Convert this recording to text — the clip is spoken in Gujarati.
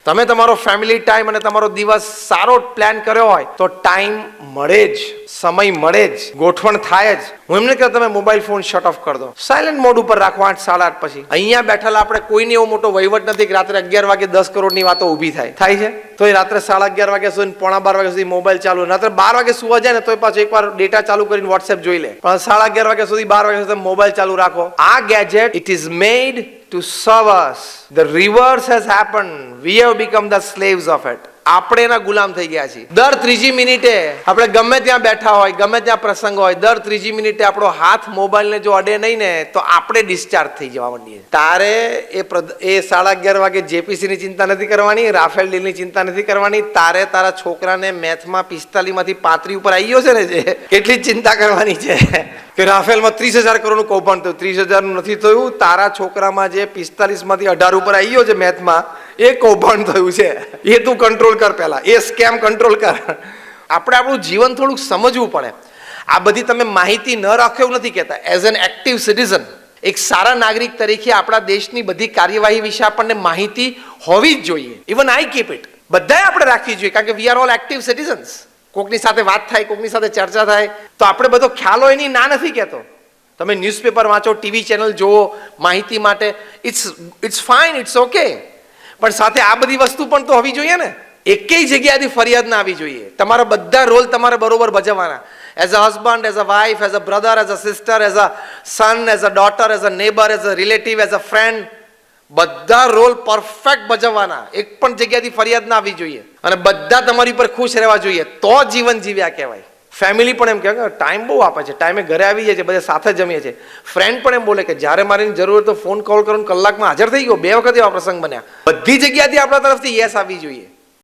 તમે તમારો ફેમિલી ટાઈમ અને તમારો દિવસ સારો પ્લાન કર્યો હોય તો ટાઈમ મળે જ, સમય મળે જ, ગોઠવણ થાય જ. હું એમને કહું તમે મોબાઈલ ફોન શટ ઓફ કરી દો, સાયલેન્ટ મોડ ઉપર રાખો 8 સાડા 8 પછી. અહીંયા બેઠેલા આપણે કોઈને એવો મોટો વહીવટ નથી કે રાત્રે 11 વાગે 10 કરોડની વાતો ઊભી થાય છે. તો એ રાત્રે 11:30 વાગ્યા સુધી પોણા 12 વાગ્યા સુધી મોબાઈલ ચાલુ, રાત્રે 12 વાગે સુવા જાય ને તો પાછું એકવાર ડેટા ચાલુ કરીને વોટ્સએપ જોઈ લે, પણ 11:30 વાગ્યા સુધી 12 વાગ્યા સુધી મોબાઈલ ચાલુ રાખો. આ gadget it is made to serve us. The reverse has happened. We have become the slaves of it. આપણે એના ગુલામ થઈ ગયા છીએ. દર 3જી મિનિટે આપણે ગમે ત્યાં બેઠા હોય, ગમે ત્યાં પ્રસંગ હોય, દર 3જી મિનિટે આપણો હાથ મોબાઈલને જો અડે નહીં ને તો આપણે ડિસ્ચાર્જ થઈ જવા માંડીએ. તારે એ 11:30 વાગે જેપીસીની ચિંતા નથી કરવાની, રાફેલ ડીલની ચિંતા નથી કરવાની. તારે તારા છોકરાને મેથમાં 45 માંથી 35 ઉપર આવી ગયો છે ને, જે એટલી જ ચિંતા કરવાની છે કે રાફેલમાં 30,000 કરોડનું કૌભાંડ થયું. 30,000 નું નથી થયું, તારા છોકરામાં જે 45 માંથી 18 ઉપર આવી ગયો છે મેથમાં, એ કૌભાંડ થયું છે. એ તું કંટ્રોલ કર, પહેલા એ સ્કેમ કંટ્રોલ કર. આપણે આપણું જીવન થોડુંક સમજવું પડે. આ બધી તમે માહિતી ન રાખો એવું નથી કહેતા. એઝ એન એક્ટિવ સિટીઝન, એક સારા નાગરિક તરીકે આપણા દેશની બધી કાર્યવાહી વિશે આપણને માહિતી હોવી જ જોઈએ. ઇવન આઈ કીપ ઇટ, બધાએ આપણે રાખવી જોઈએ, કારણ કે we are all active citizens. કોકની સાથે વાત થાય, કોકની સાથે ચર્ચા થાય તો આપણે બધો ખ્યાલ હોય એની ના નથી કહેતો. તમે ન્યૂઝપેપર વાંચો, ટીવી ચેનલ જુઓ માહિતી માટે, ઇટ્સ ફાઇન, ઇટ્સ ઓકે, પણ સાથે આ બધી વસ્તુ પણ તો હોવી જોઈએ ને. એકેય જગ્યાએથી ફરિયાદ ના આવી જોઈએ. તમારા બધા રોલ તમારે બરોબર ભજવવાના. As a husband, as a wife, as a brother, as a sister, as a son, as a daughter, as a neighbour, as a relative, as a friend, બધા રોલ પરફેક્ટ ભજવવાના. એક પણ જગ્યાથી ફરિયાદ ના આવી જોઈએ અને બધા તમારી પર ખુશ રહેવા જોઈએ, તો જીવન જીવ્યા કહેવાય. ફેમિલી પણ એમ કહે કે ટાઈમ બહુ આપે છે, ટાઈમે ઘરે આવી જાય છે, બધા સાથે જમીએ છીએ. ફ્રેન્ડ પણ એમ બોલે કે જ્યારે મારી જરૂર હોય તો ફોન કોલ કરો, કલાકમાં હાજર થઈ ગયો. 2 વખત એવા પ્રસંગ બન્યા. બધી જગ્યાથી આપણા તરફથી યસ આવી જોઈએ.